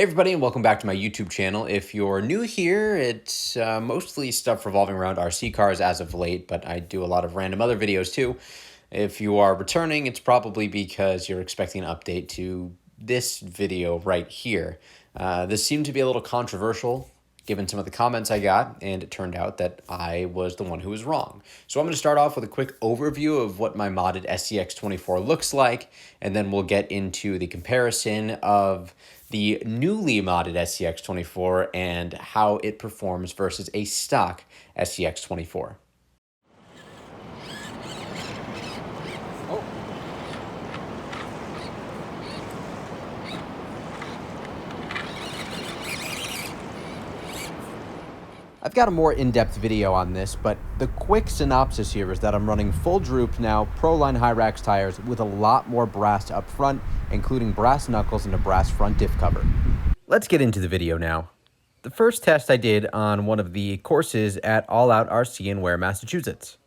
Hey everybody, and welcome back to my YouTube channel. If you're new here, it's mostly stuff revolving around RC cars as of late, but I do a lot of random other videos too. If you are returning, it's probably because you're expecting an update to this video right here. This seemed to be a little controversial given some of the comments I got, and it turned out that I was the one who was wrong. So I'm going to start off with a quick overview of what my modded SCX24 looks like, and then we'll get into the comparison of the newly modded SCX24 and how it performs versus a stock SCX24. I've got a more in-depth video on this, but the quick synopsis here is that I'm running full droop now, Proline Hyrax tires with a lot more brass up front, including brass knuckles and a brass front diff cover. Let's get into the video now. The first test I did on one of the courses at All Out RC in Ware, Massachusetts.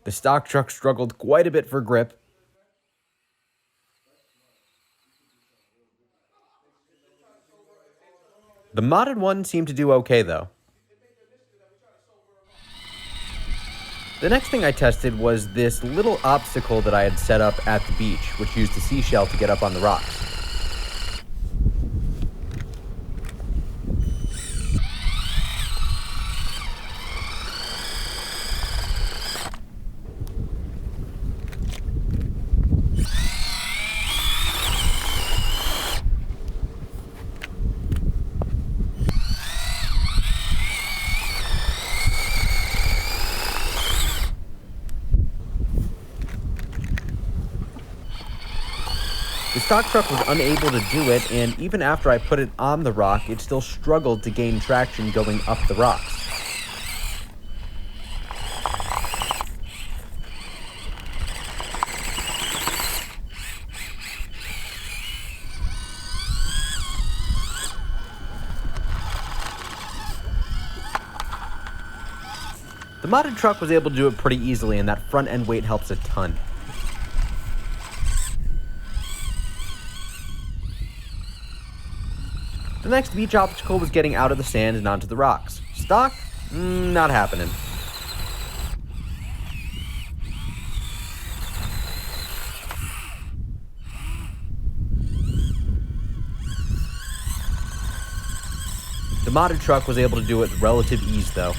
The stock truck struggled quite a bit for grip. The modded one seemed to do okay though. The next thing I tested was this little obstacle that I had set up at the beach, which used a seashell to get up on the rocks. The stock truck was unable to do it, and even after I put it on the rock, it still struggled to gain traction going up the rocks. The modded truck was able to do it pretty easily, and that front end weight helps a ton. The next beach obstacle was getting out of the sand and onto the rocks. Stock? Not happening. The modded truck was able to do it with relative ease though.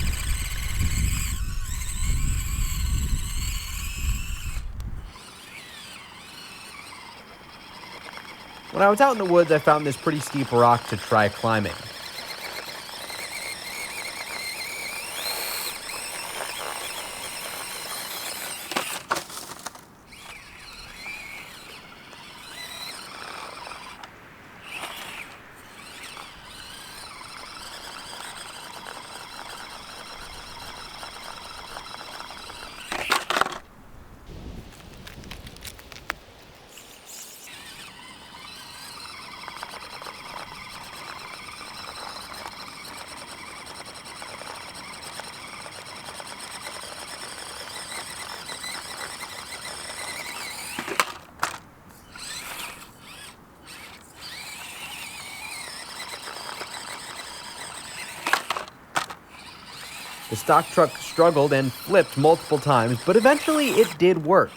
When I was out in the woods, I found this pretty steep rock to try climbing. The stock truck struggled and flipped multiple times, but eventually it did work.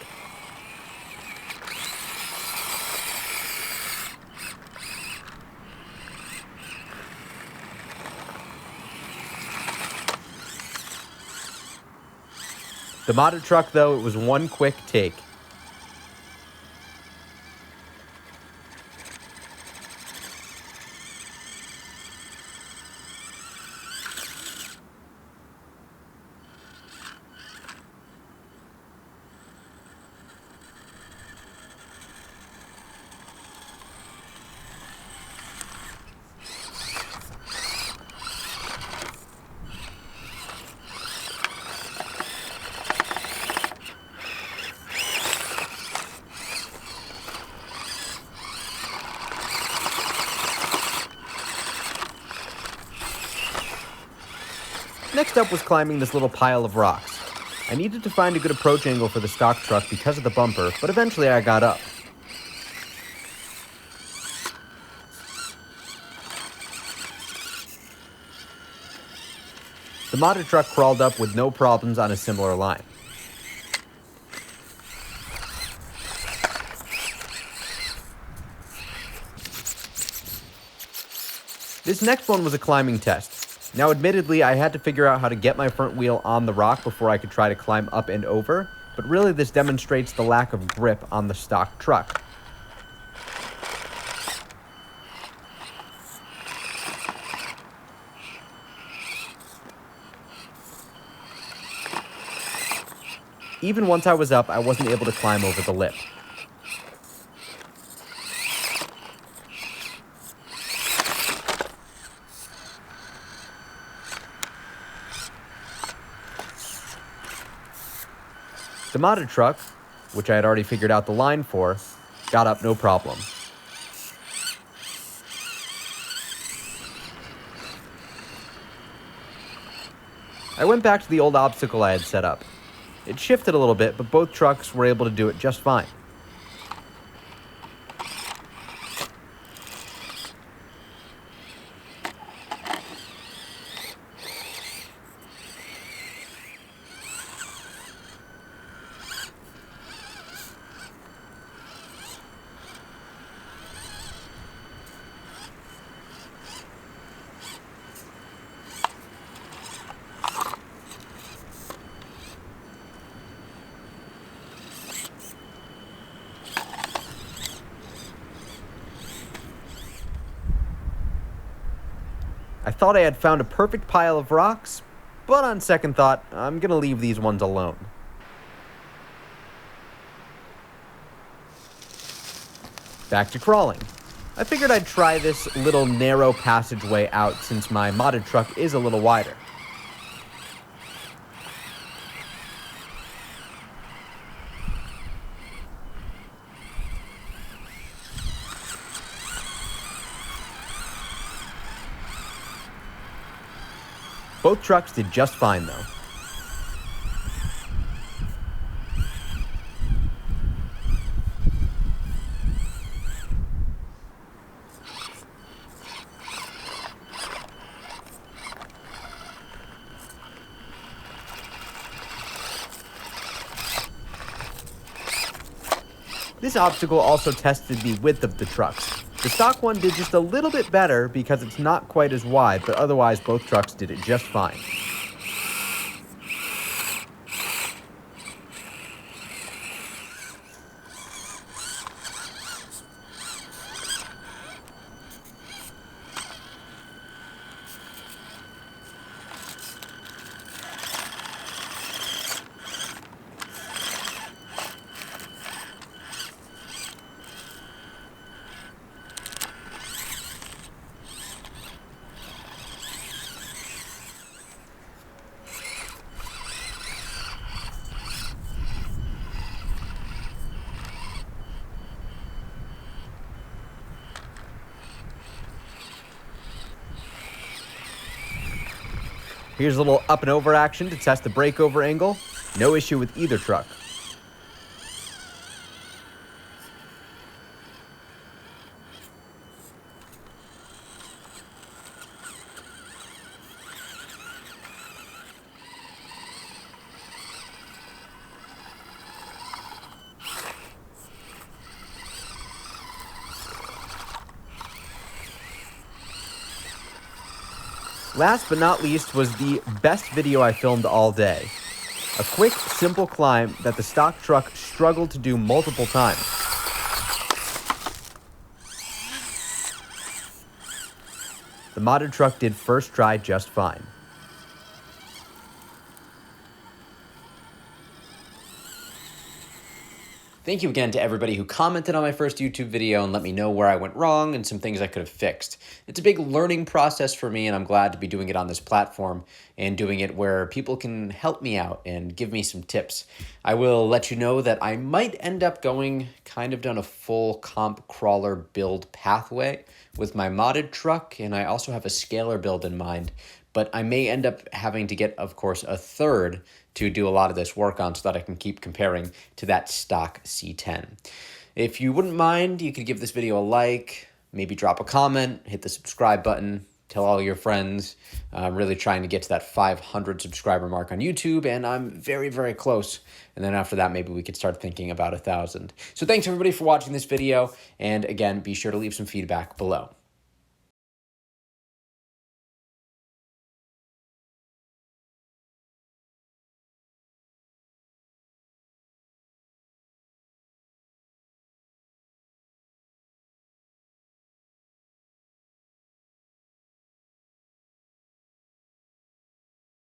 The modded truck, though, it was one quick take. Next up was climbing this little pile of rocks. I needed to find a good approach angle for the stock truck because of the bumper, but eventually I got up. The modded truck crawled up with no problems on a similar line. This next one was a climbing test. Now admittedly, I had to figure out how to get my front wheel on the rock before I could try to climb up and over, but really this demonstrates the lack of grip on the stock truck. Even once I was up, I wasn't able to climb over the lip. The modded truck, which I had already figured out the line for, got up no problem. I went back to the old obstacle I had set up. It shifted a little bit, but both trucks were able to do it just fine. I thought I had found a perfect pile of rocks, but on second thought, I'm gonna leave these ones alone. Back to crawling. I figured I'd try this little narrow passageway out since my modded truck is a little wider. Both trucks did just fine, though. This obstacle also tested the width of the trucks. The stock one did just a little bit better because it's not quite as wide, but otherwise both trucks did it just fine. Here's a little up and over action to test the breakover angle. No issue with either truck. Last but not least was the best video I filmed all day. A quick, simple climb that the stock truck struggled to do multiple times. The modded truck did first try just fine. Thank you again to everybody who commented on my first YouTube video and let me know where I went wrong and some things I could have fixed. It's a big learning process for me, and I'm glad to be doing it on this platform and doing it where people can help me out and give me some tips. I will let you know that I might end up going kind of down a full comp crawler build pathway with my modded truck, and I also have a scalar build in mind, but I may end up having to get, of course, a third to do a lot of this work on so that I can keep comparing to that stock C10. If you wouldn't mind, you could give this video a like, maybe drop a comment, hit the subscribe button, tell all your friends. I'm really trying to get to that 500 subscriber mark on YouTube, and I'm very, very close. And then after that, maybe we could start thinking about 1,000. So thanks everybody for watching this video. And again, be sure to leave some feedback below.